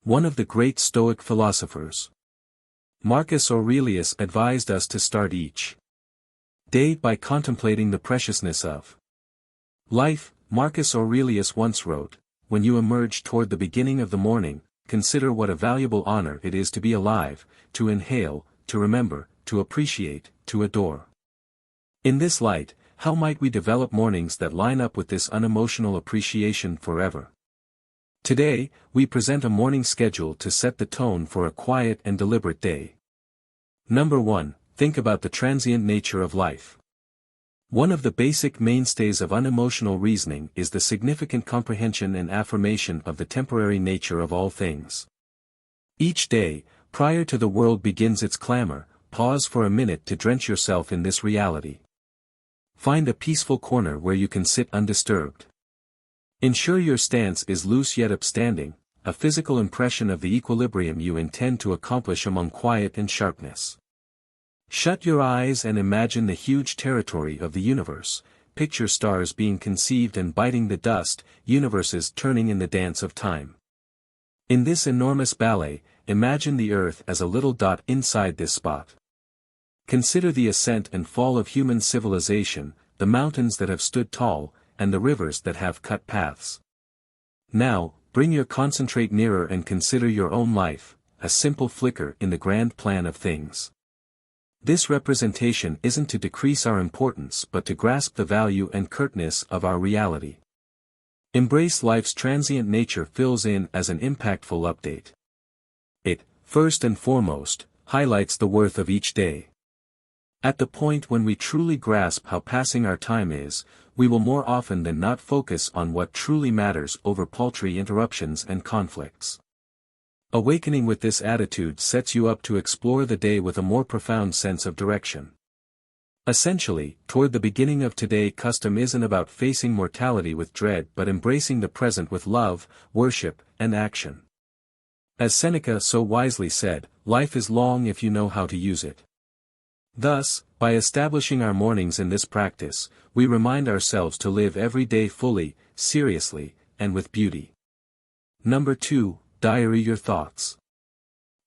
One of the great Stoic philosophers, Marcus Aurelius, advised us to start each day by contemplating the preciousness of life. Marcus Aurelius once wrote, "When you emerge toward the beginning of the morning, consider what a valuable honor it is to be alive, to inhale, to remember, to appreciate, to adore." In this light, how might we develop mornings that line up with this unemotional appreciation forever? Today, we present a morning schedule to set the tone for a quiet and deliberate day. Number 1, think about the transient nature of life. One of the basic mainstays of unemotional reasoning is the significant comprehension and affirmation of the temporary nature of all things. Each day, prior to the world begins its clamor, pause for a minute to drench yourself in this reality. Find a peaceful corner where you can sit undisturbed. Ensure your stance is loose yet upstanding, a physical impression of the equilibrium you intend to accomplish among quiet and sharpness. Shut your eyes and imagine the huge territory of the universe. Picture stars being conceived and biting the dust, universes turning in the dance of time. In this enormous ballet, imagine the Earth as a little dot inside this spot. Consider the ascent and fall of human civilization, the mountains that have stood tall, and the rivers that have cut paths. Now, bring your concentrate nearer and consider your own life, a simple flicker in the grand plan of things. This representation isn't to decrease our importance but to grasp the value and curtness of our reality. Embrace life's transient nature fills in as an impactful update. It, first and foremost, highlights the worth of each day. At the point when we truly grasp how passing our time is, we will more often than not focus on what truly matters over paltry interruptions and conflicts. Awakening with this attitude sets you up to explore the day with a more profound sense of direction. Essentially, toward the beginning of today, custom isn't about facing mortality with dread but embracing the present with love, worship, and action. As Seneca so wisely said, life is long if you know how to use it. Thus, by establishing our mornings in this practice, we remind ourselves to live every day fully, seriously, and with beauty. Number 2, diary your thoughts.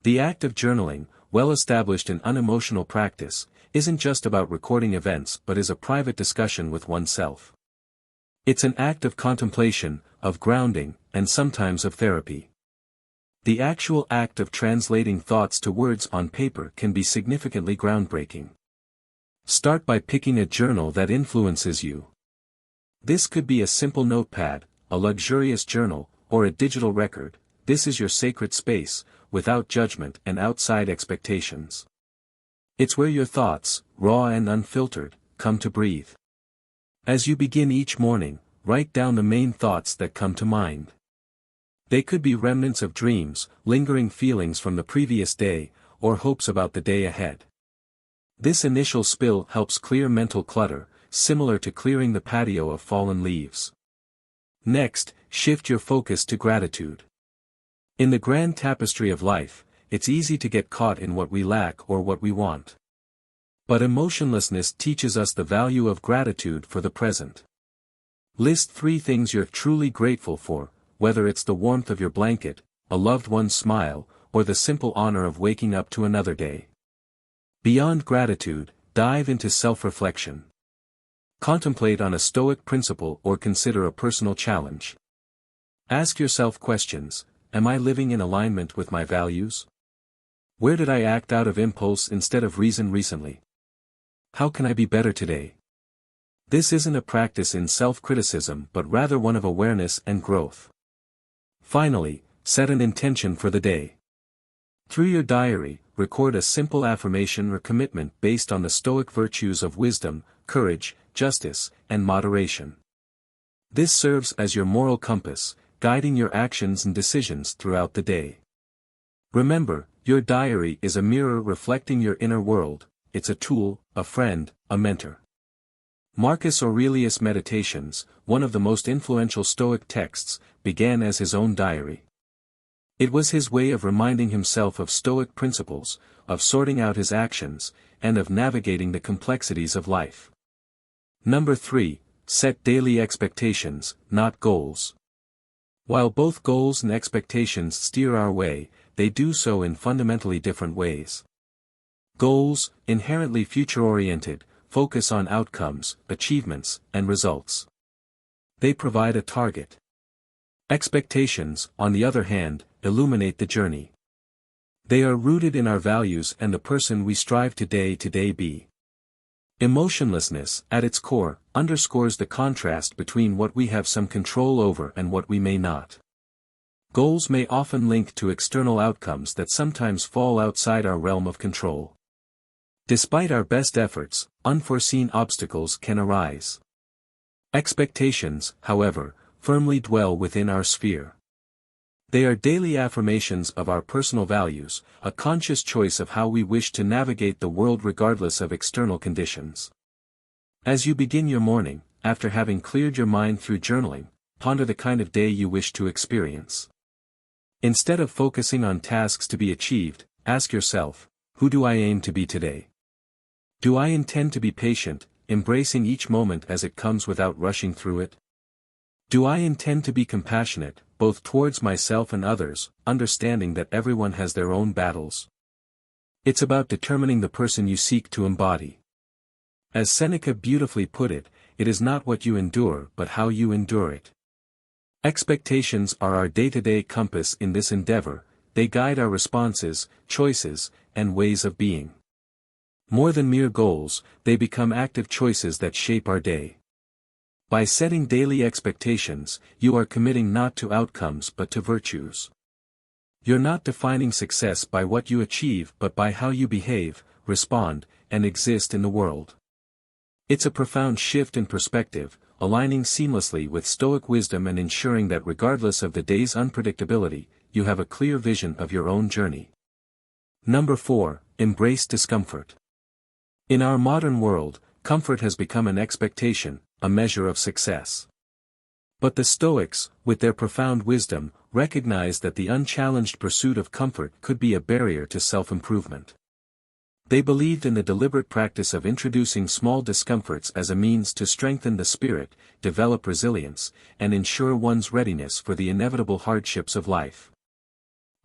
The act of journaling, well established in unemotional practice, isn't just about recording events but is a private discussion with oneself. It's an act of contemplation, of grounding, and sometimes of therapy. The actual act of translating thoughts to words on paper can be significantly groundbreaking. Start by picking a journal that influences you. This could be a simple notepad, a luxurious journal, or a digital record. This is your sacred space, without judgment and outside expectations. It's where your thoughts, raw and unfiltered, come to breathe. As you begin each morning, write down the main thoughts that come to mind. They could be remnants of dreams, lingering feelings from the previous day, or hopes about the day ahead. This initial spill helps clear mental clutter, similar to clearing the patio of fallen leaves. Next, shift your focus to gratitude. In the grand tapestry of life, it's easy to get caught in what we lack or what we want. But emotionlessness teaches us the value of gratitude for the present. List 3 things you're truly grateful for, whether it's the warmth of your blanket, a loved one's smile, or the simple honor of waking up to another day. Beyond gratitude, dive into self-reflection. Contemplate on a Stoic principle or consider a personal challenge. Ask yourself questions: am I living in alignment with my values? Where did I act out of impulse instead of reason recently? How can I be better today? This isn't a practice in self-criticism but rather one of awareness and growth. Finally, set an intention for the day. Through your diary, record a simple affirmation or commitment based on the Stoic virtues of wisdom, courage, justice, and moderation. This serves as your moral compass, guiding your actions and decisions throughout the day. Remember, your diary is a mirror reflecting your inner world. It's a tool, a friend, a mentor. Marcus Aurelius' Meditations, one of the most influential Stoic texts, began as his own diary. It was his way of reminding himself of Stoic principles, of sorting out his actions, and of navigating the complexities of life. Number 3, set daily expectations, not goals. While both goals and expectations steer our way, they do so in fundamentally different ways. Goals, inherently future-oriented, focus on outcomes, achievements, and results. They provide a target. Expectations, on the other hand, illuminate the journey. They are rooted in our values and the person we strive to day be. Emotionlessness, at its core, underscores the contrast between what we have some control over and what we may not. Goals may often link to external outcomes that sometimes fall outside our realm of control. Despite our best efforts, unforeseen obstacles can arise. Expectations, however, firmly dwell within our sphere. They are daily affirmations of our personal values, a conscious choice of how we wish to navigate the world regardless of external conditions. As you begin your morning, after having cleared your mind through journaling, ponder the kind of day you wish to experience. Instead of focusing on tasks to be achieved, ask yourself, who do I aim to be today? Do I intend to be patient, embracing each moment as it comes without rushing through it? Do I intend to be compassionate, both towards myself and others, understanding that everyone has their own battles? It's about determining the person you seek to embody. As Seneca beautifully put it, it is not what you endure but how you endure it. Expectations are our day-to-day compass in this endeavor, they guide our responses, choices, and ways of being. More than mere goals, they become active choices that shape our day. By setting daily expectations, you are committing not to outcomes but to virtues. You're not defining success by what you achieve but by how you behave, respond, and exist in the world. It's a profound shift in perspective, aligning seamlessly with Stoic wisdom and ensuring that regardless of the day's unpredictability, you have a clear vision of your own journey. Number 4, embrace discomfort. In our modern world, comfort has become an expectation, a measure of success. But the Stoics, with their profound wisdom, recognized that the unchallenged pursuit of comfort could be a barrier to self-improvement. They believed in the deliberate practice of introducing small discomforts as a means to strengthen the spirit, develop resilience, and ensure one's readiness for the inevitable hardships of life.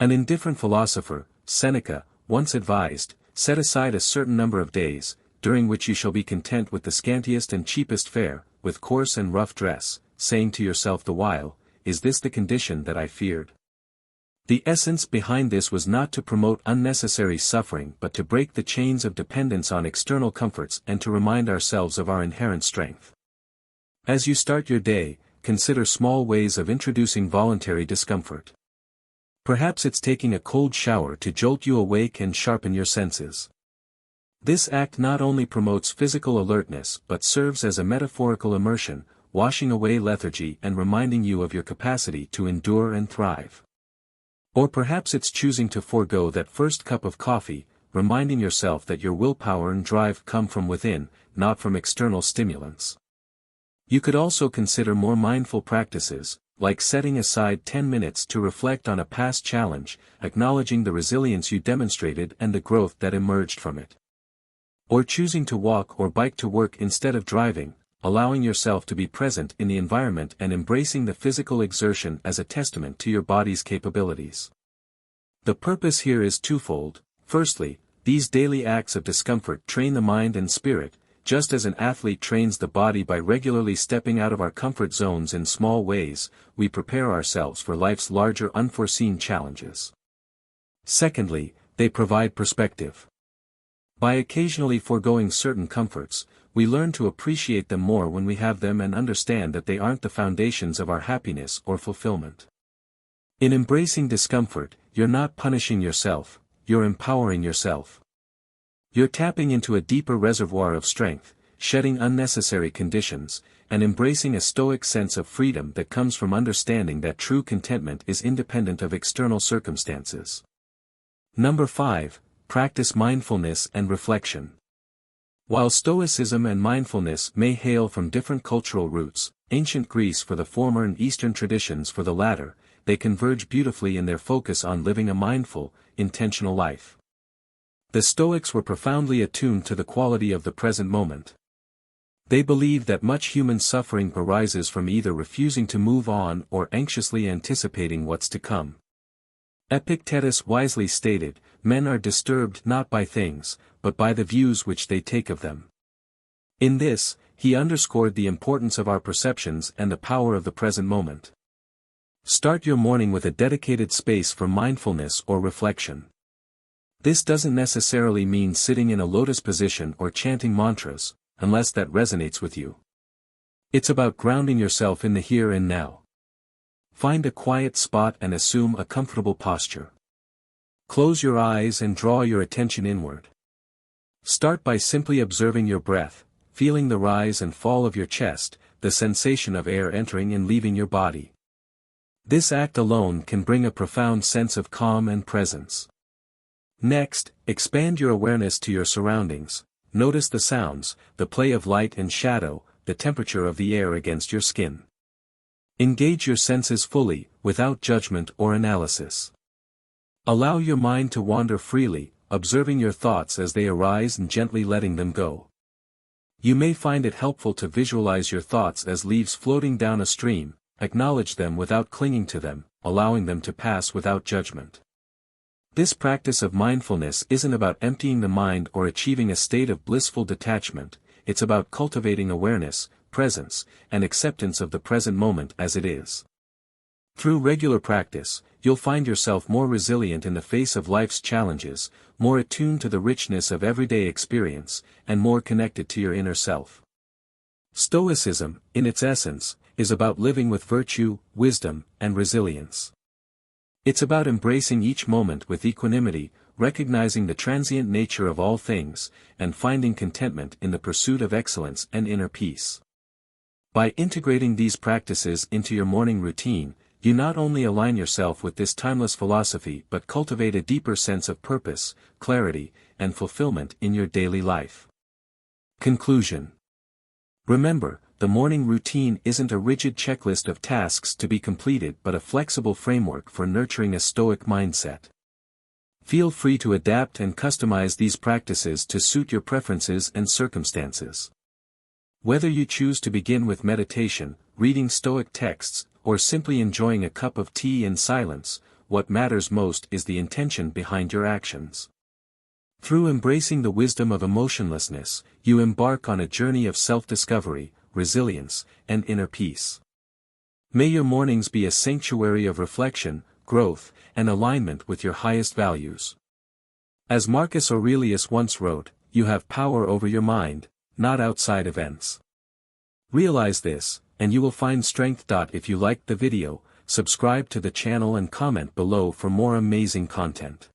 An indifferent philosopher, Seneca, once advised, set aside a certain number of days, during which you shall be content with the scantiest and cheapest fare, with coarse and rough dress, saying to yourself the while, is this the condition that I feared? The essence behind this was not to promote unnecessary suffering but to break the chains of dependence on external comforts and to remind ourselves of our inherent strength. As you start your day, consider small ways of introducing voluntary discomfort. Perhaps it's taking a cold shower to jolt you awake and sharpen your senses. This act not only promotes physical alertness but serves as a metaphorical immersion, washing away lethargy and reminding you of your capacity to endure and thrive. Or perhaps it's choosing to forego that first cup of coffee, reminding yourself that your willpower and drive come from within, not from external stimulants. You could also consider more mindful practices, like setting aside 10 minutes to reflect on a past challenge, acknowledging the resilience you demonstrated and the growth that emerged from it. Or choosing to walk or bike to work instead of driving, allowing yourself to be present in the environment and embracing the physical exertion as a testament to your body's capabilities. The purpose here is twofold. Firstly, these daily acts of discomfort train the mind and spirit, just as an athlete trains the body by regularly stepping out of our comfort zones in small ways, we prepare ourselves for life's larger unforeseen challenges. Secondly, they provide perspective. By occasionally foregoing certain comforts, we learn to appreciate them more when we have them and understand that they aren't the foundations of our happiness or fulfillment. In embracing discomfort, you're not punishing yourself, you're empowering yourself. You're tapping into a deeper reservoir of strength, shedding unnecessary conditions, and embracing a stoic sense of freedom that comes from understanding that true contentment is independent of external circumstances. Number 5, practice mindfulness and reflection. While Stoicism and mindfulness may hail from different cultural roots, ancient Greece for the former and Eastern traditions for the latter, they converge beautifully in their focus on living a mindful, intentional life. The Stoics were profoundly attuned to the quality of the present moment. They believe that much human suffering arises from either refusing to move on or anxiously anticipating what's to come. Epictetus wisely stated, "Men are disturbed not by things, but by the views which they take of them." In this, he underscored the importance of our perceptions and the power of the present moment. Start your morning with a dedicated space for mindfulness or reflection. This doesn't necessarily mean sitting in a lotus position or chanting mantras, unless that resonates with you. It's about grounding yourself in the here and now. Find a quiet spot and assume a comfortable posture. Close your eyes and draw your attention inward. Start by simply observing your breath, feeling the rise and fall of your chest, the sensation of air entering and leaving your body. This act alone can bring a profound sense of calm and presence. Next, expand your awareness to your surroundings. Notice the sounds, the play of light and shadow, the temperature of the air against your skin. Engage your senses fully, without judgment or analysis. Allow your mind to wander freely, observing your thoughts as they arise and gently letting them go. You may find it helpful to visualize your thoughts as leaves floating down a stream. Acknowledge them without clinging to them, allowing them to pass without judgment. This practice of mindfulness isn't about emptying the mind or achieving a state of blissful detachment, it's about cultivating awareness, presence, and acceptance of the present moment as it is. Through regular practice, you'll find yourself more resilient in the face of life's challenges, more attuned to the richness of everyday experience, and more connected to your inner self. Stoicism, in its essence, is about living with virtue, wisdom, and resilience. It's about embracing each moment with equanimity, recognizing the transient nature of all things, and finding contentment in the pursuit of excellence and inner peace. By integrating these practices into your morning routine, you not only align yourself with this timeless philosophy but cultivate a deeper sense of purpose, clarity, and fulfillment in your daily life. Conclusion. Remember, the morning routine isn't a rigid checklist of tasks to be completed but a flexible framework for nurturing a Stoic mindset. Feel free to adapt and customize these practices to suit your preferences and circumstances. Whether you choose to begin with meditation, reading Stoic texts, or simply enjoying a cup of tea in silence, what matters most is the intention behind your actions. Through embracing the wisdom of emotionlessness, you embark on a journey of self-discovery, resilience, and inner peace. May your mornings be a sanctuary of reflection, growth, and alignment with your highest values. As Marcus Aurelius once wrote, "You have power over your mind, not outside events." Realize this, and you will find strength. If you liked the video, subscribe to the channel and comment below for more amazing content.